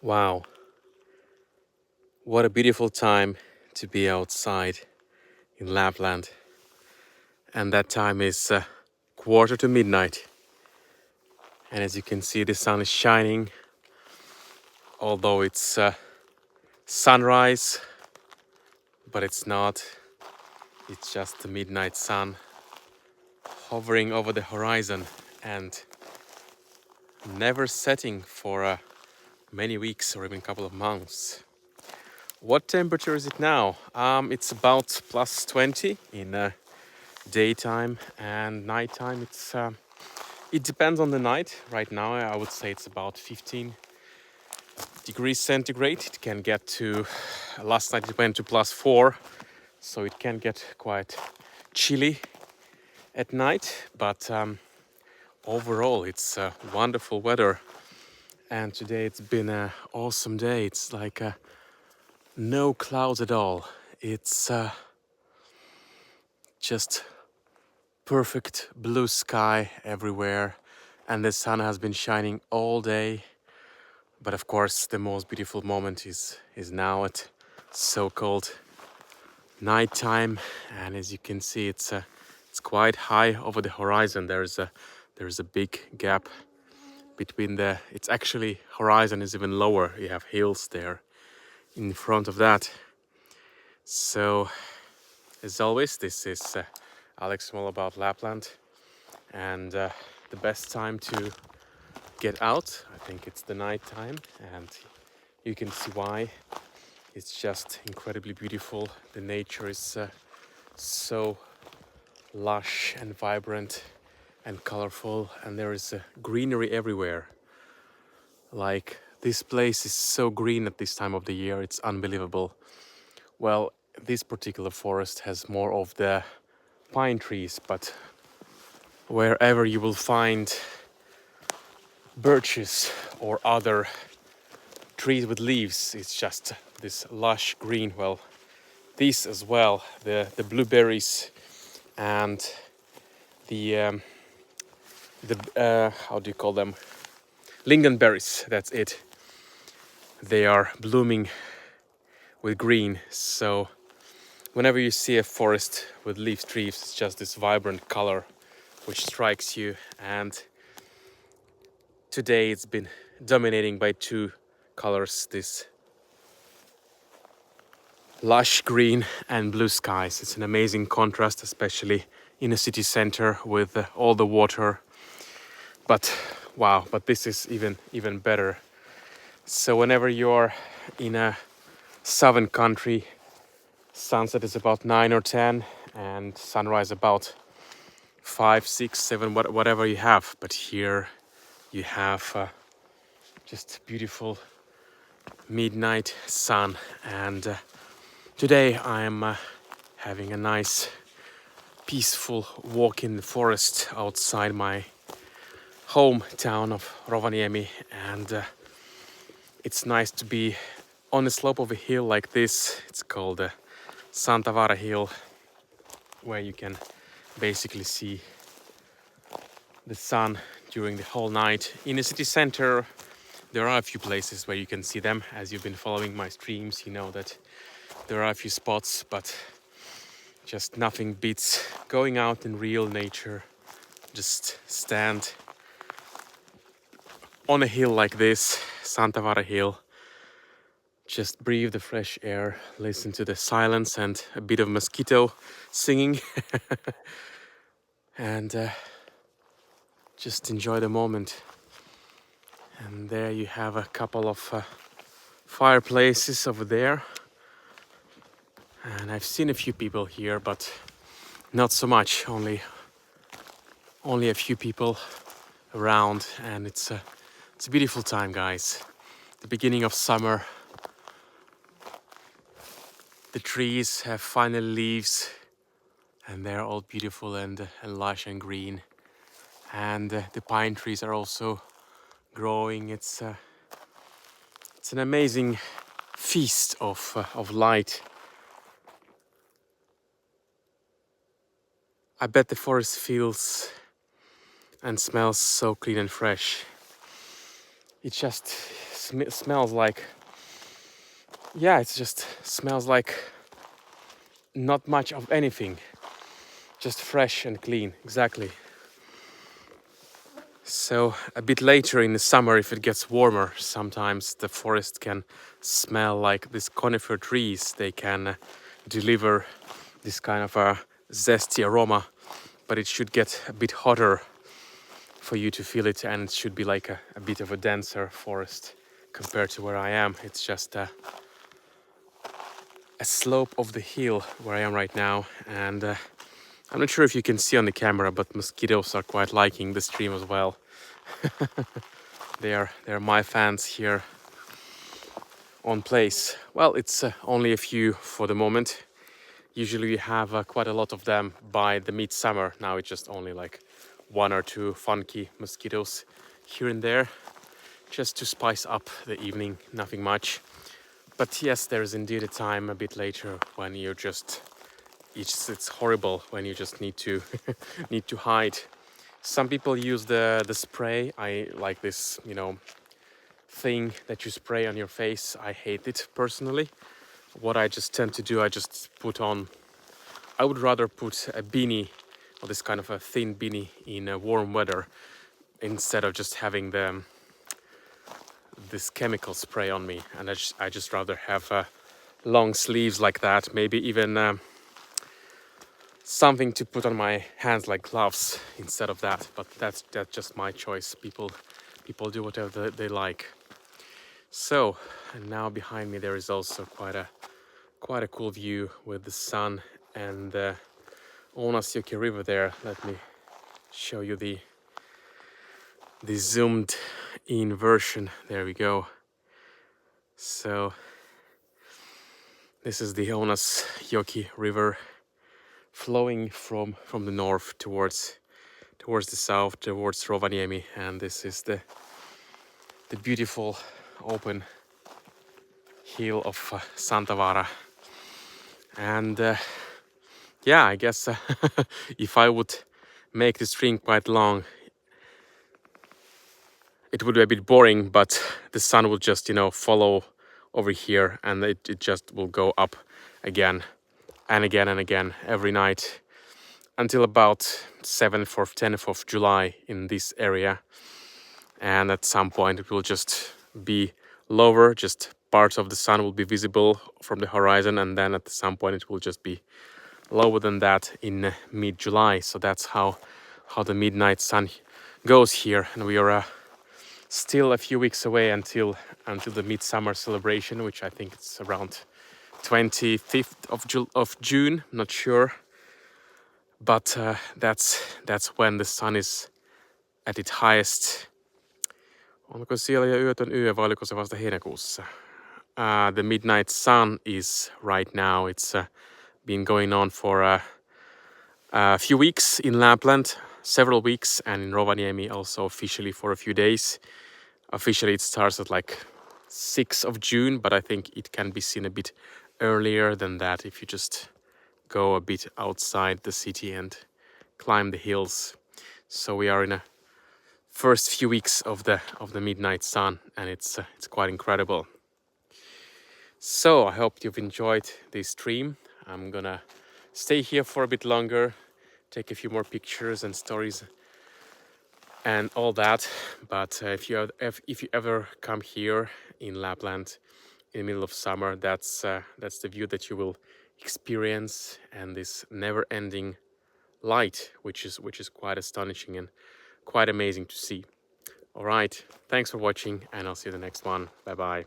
Wow, what a beautiful time to be outside in Lapland. And that time is quarter to midnight. And as you can see, the sun is shining, although it's sunrise, but it's not. It's just the midnight sun hovering over the horizon and never setting for many weeks or even a couple of months. What temperature is it now? It's about plus 20 in daytime, and nighttime it depends on the night. Right now I would say it's about 15 degrees centigrade. It can get to, last night it went to plus 4, so it can get quite chilly at night, but overall it's wonderful weather. And today it's been an awesome day. It's like no clouds at all. It's just perfect blue sky everywhere, and the sun has been shining all day. But of course, the most beautiful moment is now at so-called nighttime, and as you can see, it's quite high over the horizon. There's a big gap between the. It's actually horizon is even lower. You have hills there in front of that. So, as always, this is Alex from All About Lapland, and the best time to get out, I think it's the night time, and you can see why. It's just incredibly beautiful. The nature is so lush and vibrant and colorful, and there is greenery everywhere. Like, this place is so green at this time of the year, it's unbelievable. Well, this particular forest has more of the pine trees, but wherever you will find birches or other trees with leaves, it's just this lush green. Well, these as well, the blueberries and the how do you call them, lingonberries, that's it. They are blooming with green. So whenever you see a forest with leaf trees, it's just this vibrant color which strikes you. And today it's been dominating by two colors, this lush green and blue skies. It's an amazing contrast, especially in a city center with all the water. But wow, but this is even better. So whenever you're in a southern country, sunset is about 9 or 10 and sunrise about 5, 6, 7, whatever you have. But here you have just beautiful midnight sun. And today I am having a nice peaceful walk in the forest outside my hometown of Rovaniemi, and it's nice to be on the slope of a hill like this. It's called Santavara Hill, where you can basically see the sun during the whole night. In the city center, there are a few places where you can see them. As you've been following my streams, you know that there are a few spots, but just nothing beats going out in real nature. Just stand on a hill like this, Santavara Hill. Just breathe the fresh air, listen to the silence and a bit of mosquito singing, and just enjoy the moment. And there you have a couple of fireplaces over there. And I've seen a few people here, but not so much. Only a few people around, and it's a beautiful time, guys. The beginning of summer. The trees have final leaves, and they're all beautiful and lush and green. And the pine trees are also growing. It's an amazing feast of light. I bet the forest feels and smells so clean and fresh. It's just smells like, yeah, it just smells like not much of anything, just fresh and clean. Exactly. So a bit later in the summer, if it gets warmer, sometimes the forest can smell like these conifer trees. They can deliver this kind of a zesty aroma, but it should get a bit hotter for you to feel it, and it should be like a bit of a denser forest compared to where I am. It's just a slope of the hill where I am right now, and I'm not sure if you can see on the camera, but mosquitoes are quite liking the stream as well. They're my fans here on place. Well, it's only a few for the moment. Usually we have quite a lot of them by the midsummer. Now it's just only like 1 or 2 funky mosquitoes here and there, just to spice up the evening, nothing much. But yes, there is indeed a time a bit later when you're just, it's horrible when you just need to need to hide. Some people use the spray. I like this, you know, thing that you spray on your face. I hate it personally. What I just tend to do, I just put on, I would rather put a beanie, or this kind of a thin beanie in warm weather, instead of just having this chemical spray on me. And I just rather have long sleeves like that, maybe even something to put on my hands like gloves instead of that. But that's just my choice. People do whatever they like. So, and now behind me there is also quite a cool view with the sun and the Ounasjoki river there. Let me show you the zoomed in version. There we go. So this is the Ounasjoki river flowing from the north towards the south, towards Rovaniemi, and this is the beautiful open hill of Santavaara. And yeah, I guess if I would make the stream quite long, it would be a bit boring, but the sun will just, you know, follow over here, and it just will go up again and again and again every night until about 7th or 10th of July in this area. And at some point it will just be lower, just parts of the sun will be visible from the horizon, and then at some point it will just be lower than that in mid-July. So that's how the midnight sun goes here, and we are still a few weeks away until the midsummer celebration, which I think it's around 25th of June, not sure, but that's when the sun is at its highest. Onko siellä jo yötön yö vai oliko se vasta heinäkuussa? The midnight sun is right now. It's been going on for a few weeks in Lapland, several weeks, and in Rovaniemi also officially for a few days. Officially it starts at like 6th of June, but I think it can be seen a bit earlier than that if you just go a bit outside the city and climb the hills. So we are in a first few weeks of the midnight sun, and it's quite incredible. So I hope you've enjoyed this stream. I'm gonna stay here for a bit longer, take a few more pictures and stories and all that. But if you ever come here in Lapland in the middle of summer, that's the view that you will experience, and this never-ending light, which is quite astonishing and quite amazing to see. All right, thanks for watching, and I'll see you in the next one. Bye bye.